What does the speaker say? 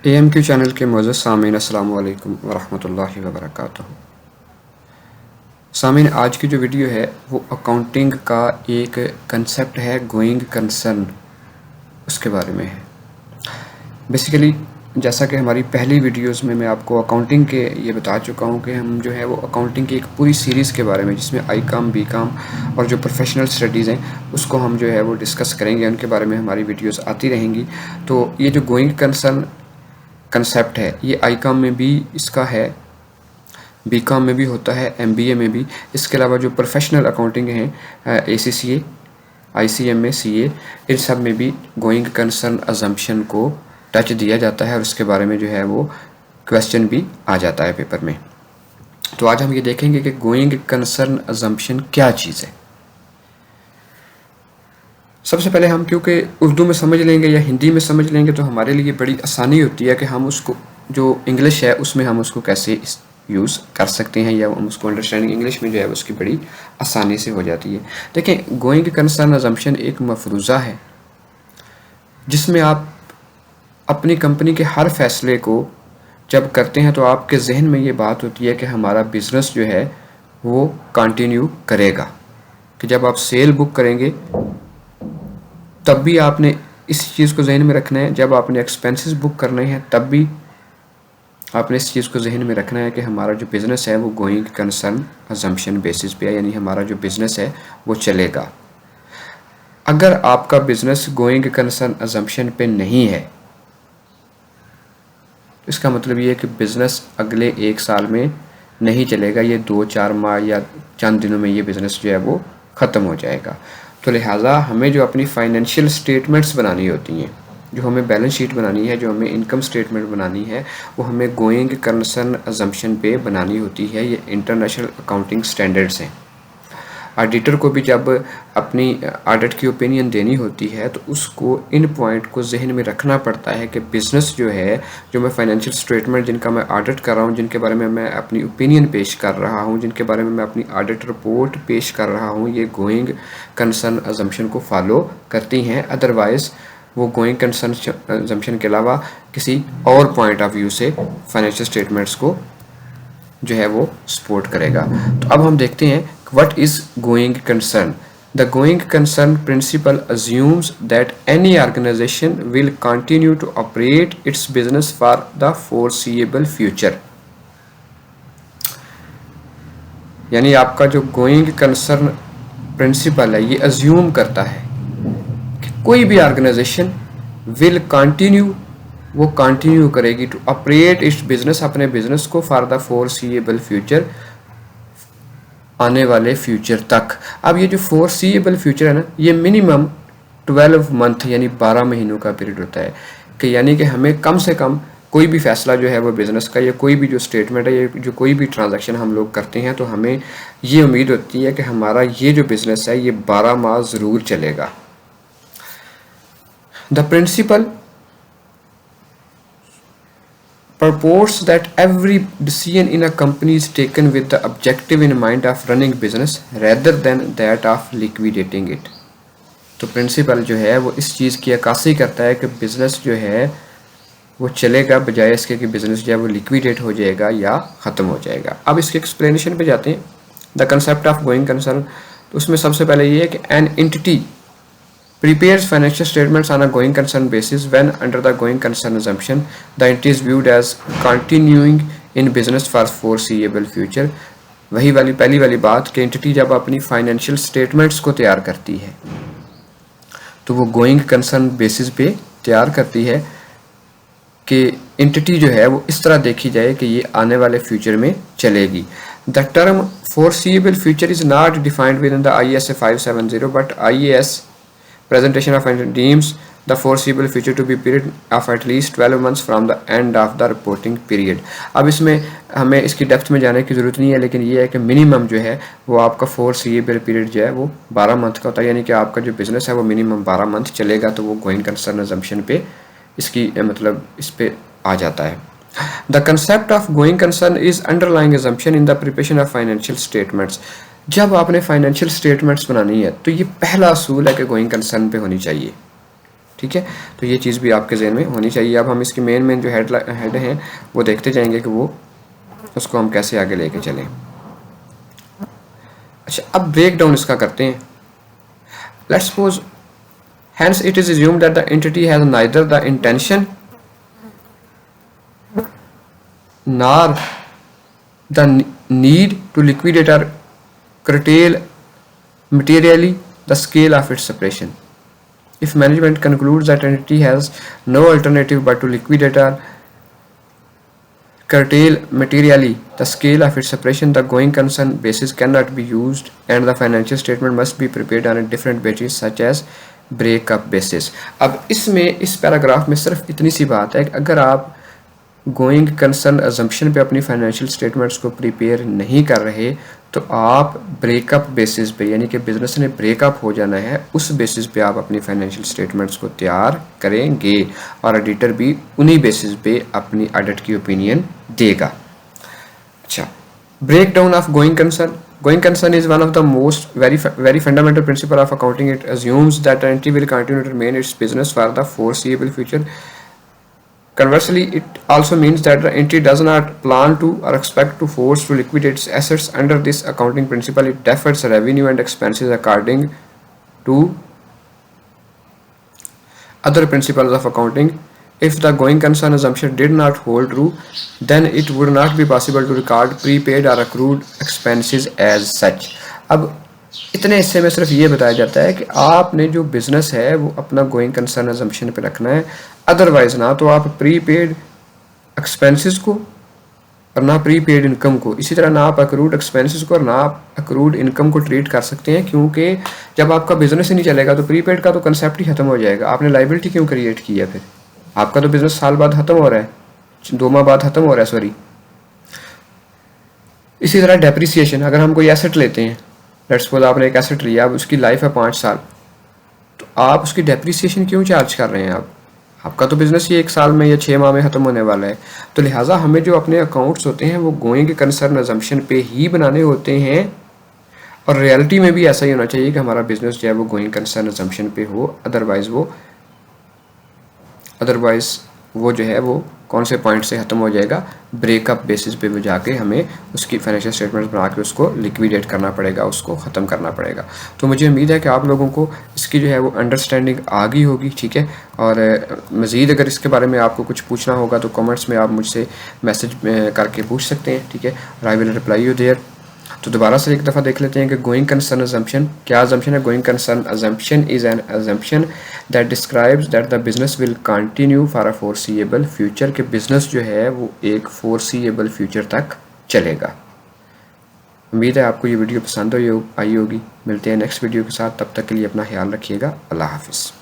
AMQ channel के मोअज़्ज़ज़ सामीन अस्सलामु अलैकुम वरहमतुल्लाहि वबरकातुहू। सामीन, आज की जो वीडियो है वो अकाउंटिंग का एक कंसेप्ट है गोइंग कंसर्न, उसके बारे में है। बेसिकली जैसा कि हमारी पहली वीडियोस में मैं आपको अकाउंटिंग के ये बता चुका हूँ कि हम जो है वो अकाउंटिंग की एक पूरी सीरीज़ के बारे में, जिसमें आई काम, बी काम और जो प्रोफेशनल स्टडीज़ हैं उसको हम जो है वो डिस्कस करेंगे, उनके बारे में हमारी वीडियोस आती रहेंगी। तो ये जो गोइंग कंसर्न कंसेप्ट है ये आई काम में भी इसका है, बी कॉम में भी होता है, MBA में भी। इसके अलावा जो प्रोफेशनल अकाउंटिंग हैं ACCA, ICMA, CA, इन सब में भी गोइंग कंसर्न अजम्पशन को टच दिया जाता है और इसके बारे में जो है वो क्वेश्चन भी आ जाता है पेपर में। तो आज हम ये देखेंगे कि गोइंग कंसर्न अजम्पशन क्या चीज़ है। सबसे पहले हम क्योंकि उर्दू में समझ लेंगे या हिंदी में समझ लेंगे तो हमारे लिए बड़ी आसानी होती है कि हम उसको जो इंग्लिश है उसमें हम उसको कैसे यूज़ कर सकते हैं, या हम उसको अंडरस्टैंडिंग इंग्लिश में जो है उसकी बड़ी आसानी से हो जाती है। देखें, गोइंग कंसर्न अजम्पशन एक मफरूज़ा है जिसमें आप अपनी कंपनी के हर फैसले को जब करते हैं तो आपके जहन में ये बात होती है कि हमारा बिज़नेस जो है वो कंटिन्यू करेगा। कि जब आप सेल बुक करेंगे तब भी आपने इस चीज़ को जहन में रखना है, जब आपने एक्सपेंसेस बुक करने हैं तब भी आपने इस चीज़ को जहन में रखना है कि हमारा जो बिज़नेस है वो गोइंग कंसर्न अजम्पशन बेसिस पे है, यानी हमारा जो बिज़नेस है वो चलेगा। अगर आपका बिज़नेस गोइंग कंसर्न अजम्पशन पे नहीं है, इसका मतलब ये है कि बिज़नेस अगले 1 साल में नहीं चलेगा, ये 2-4 माह या चंद दिनों में ये बिज़नेस जो है वो ख़त्म हो जाएगा। तो लिहाजा हमें जो अपनी फाइनेंशियल स्टेटमेंट्स बनानी होती हैं, जो हमें बैलेंस शीट बनानी है, जो हमें इनकम स्टेटमेंट बनानी है, वो हमें गोइंग कंसर्न अजम्पशन पे बनानी होती है। ये इंटरनेशनल अकाउंटिंग स्टैंडर्ड्स हैं। ऑडिटर को भी जब अपनी ऑडिट की ओपिनियन देनी होती है तो उसको इन पॉइंट को जहन में रखना पड़ता है कि बिज़नेस जो है, जो मैं फाइनेंशियल स्टेटमेंट जिनका मैं ऑडिट कर रहा हूँ, जिनके बारे में मैं अपनी ओपिनियन पेश कर रहा हूँ, जिनके बारे में मैं अपनी ऑडिट रिपोर्ट पेश कर रहा हूँ, ये गोइंग कंसर्न अजम्पशन को फॉलो करती हैं। अदरवाइज़ वो गोइंग कंसर्न अजम्पशन के अलावा किसी और पॉइंट ऑफ व्यू से फाइनेंशियल स्टेटमेंट्स को जो है वो सपोर्ट करेगा। तो अब हम देखते हैं what is going concern. The going concern principle assumes that any organization will continue to operate its business for the foreseeable future। यानी आपका जो गोइंग कंसर्न प्रिंसिपल है ये अज्यूम करता है कि कोई भी ऑर्गेनाइजेशन विल कंटिन्यू, वो कंटिन्यू करेगी टू ऑपरेट इट्स बिजनेस, अपने बिजनेस को फॉर द फोरसीएबल फ्यूचर, आने वाले फ्यूचर तक। अब ये जो फोरसीएबल फ्यूचर है ना, ये मिनिमम 12 मंथ यानी 12 महीनों का पीरियड होता है। कि यानी कि हमें कम से कम कोई भी फैसला जो है वो बिज़नेस का, या कोई भी जो स्टेटमेंट है, या जो कोई भी ट्रांजैक्शन हम लोग करते हैं, तो हमें ये उम्मीद होती है कि हमारा ये जो बिज़नेस है ये 12 माह ज़रूर चलेगा। The principle purports that every decision in a company is taken with the objective in mind of running business rather than that of liquidating it। तो प्रिंसिपल जो है वो इस चीज़ की अक्कासी करता है कि बिज़नेस जो है वो चलेगा, बजाय इसके कि बिज़नेस जो है वो लिक्विडेट हो जाएगा या ख़त्म हो जाएगा। अब इसके एक्सप्लेनेशन पे जाते हैं। The concept of going concern, तो उसमें सबसे पहले ये है कि an entity prepares financial statements on a going concern basis when under the going concern assumption the entity is viewed as continuing in business for foreseeable future। वही वाली पहली वाली बात कि एंटिटी जब अपनी फाइनेंशियल स्टेटमेंट्स को तैयार करती है तो वो गोइंग कंसर्न बेसिस पे तैयार करती है कि एंटिटी जो है वो इस तरह देखी जाए कि ये आने वाले फ्यूचर में चलेगी। The term foreseeable future is not defined within the IAS 570 but IAS presentation of deems the foreseeable future to be period of at least 12 months from the end of the reporting period। अब इसमें हमें इसकी depth में जाने की ज़रूरत नहीं है, लेकिन ये है कि मिनिमम जो है वो आपका foreseeable पीरियड जो है वो 12 मंथ का होता है, यानी कि आपका जो बिज़नेस है वो मिनिमम 12 मंथ चलेगा। तो वो गोइंग कंसर्न अजम्पशन पे इसकी मतलब इस पे आ जाता है। The concept of going concern is underlying assumption in the preparation of financial statements. जब आपने फाइनेंशियल स्टेटमेंट्स बनानी है तो ये पहला असूल है कि गोइंग कंसर्न पे होनी चाहिए। ठीक है, तो ये चीज़ भी आपके जहन में होनी चाहिए। अब हम इसकी मेन जो हेड हैं वो देखते जाएंगे कि वो उसको हम कैसे आगे लेके चलें। अच्छा, अब ब्रेक डाउन इसका करते हैं। Let's suppose hence it is assumed that the entity has neither the intention nor the need to liquidate or curtail materially the scale of its separation. If management concludes that entity has no alternative but to liquidate or curtail materially the scale of its separation, the going concern basis cannot be used and the financial statement must be prepared on a different basis such as breakup basis. अब इसमें इस paragraph में सिर्फ इतनी सी बात है कि अगर आप गोइंग कंसर्न अजम्पशन पे अपनी फाइनेंशियल स्टेटमेंट्स को प्रिपेयर नहीं कर रहे तो आप ब्रेकअप बेसिस पे, यानी कि बिजनेस ने ब्रेकअप हो जाना है, उस बेसिस पे आप अपनी फाइनेंशियल स्टेटमेंट्स को तैयार करेंगे और एडिटर भी उन्हीं बेसिस पे अपनी ऑडिट की ओपिनियन देगा। अच्छा, break down of going concern. Going concern is one of the most very fundamental principle of accounting. It assumes that the entity will continue to remain its business for the foreseeable future. Conversely, it also means that the entity does not plan to or expect to force to liquidate its assets. Under this accounting principle, it defers revenue and expenses according to other principles of accounting. If the going concern assumption did not hold true, then it would not be possible to record prepaid or accrued expenses as such. अब इतने हिस्से में सिर्फ ये बताया जाता है कि आपने जो बिजनेस है वो अपना गोइंग कंसर्न असम्पशन पे रखना है, अदरवाइज ना तो आप प्रीपेड एक्सपेंसेस को और ना प्रीपेड इनकम को, इसी तरह ना आप अक्रूड एक्सपेंसेस को और ना आप अक्रूड इनकम को ट्रीट कर सकते हैं, क्योंकि जब आपका बिजनेस ही नहीं चलेगा तो प्रीपेड का तो कंसेप्ट ही खत्म हो जाएगा। आपने लाइबिलिटी क्यों क्रिएट की है? फिर आपका तो बिजनेस साल बाद खत्म हो रहा है, 2 माह बाद खत्म हो रहा है, सॉरी। इसी तरह डेप्रिसिएशन, अगर हम कोई एसेट लेते हैं, लेट्स सपोज आपने एक एसेट लिया, अब उसकी लाइफ है 5 साल, तो आप उसकी डेप्रिसिएशन क्यों चार्ज कर रहे हैं? आपका तो बिजनेस ये 1 साल में या 6 माह में खत्म होने वाला है। तो लिहाजा हमें जो अपने अकाउंट्स होते हैं वो गोइंग कंसर्न अजम्पशन पे ही बनाने होते हैं, और रियलिटी में भी ऐसा ही होना चाहिए कि हमारा बिजनेस जो है वो गोइंग कंसर्न अजम्पशन पे हो, अदरवाइज वो जो है वो कौन से पॉइंट से ख़त्म हो जाएगा, ब्रेकअप बेसिस पे वो जाके हमें उसकी फाइनेंशियल स्टेटमेंट बना के उसको लिक्विडेट करना पड़ेगा, उसको ख़त्म करना पड़ेगा। तो मुझे उम्मीद है कि आप लोगों को इसकी जो है वो अंडरस्टैंडिंग आ गई होगी, ठीक है। और मज़ीद अगर इसके बारे में आपको कुछ पूछना होगा तो कमेंट्स में आप मुझसे मैसेज करके पूछ सकते हैं, ठीक है, और I will reply you there. तो दोबारा से एक दफ़ा देख लेते हैं कि गोइंग कंसर्न अजम्पशन क्या अजम्पशन है। Going concern assumption is an assumption that describes that the business will continue for a foreseeable future, के बिजनेस जो है वो एक फोरसीएबल फ्यूचर तक चलेगा। उम्मीद है आपको ये वीडियो पसंद आई होगी। मिलते हैं नेक्स्ट वीडियो के साथ, तब तक के लिए अपना ख्याल रखिएगा। अल्लाह हाफिज़।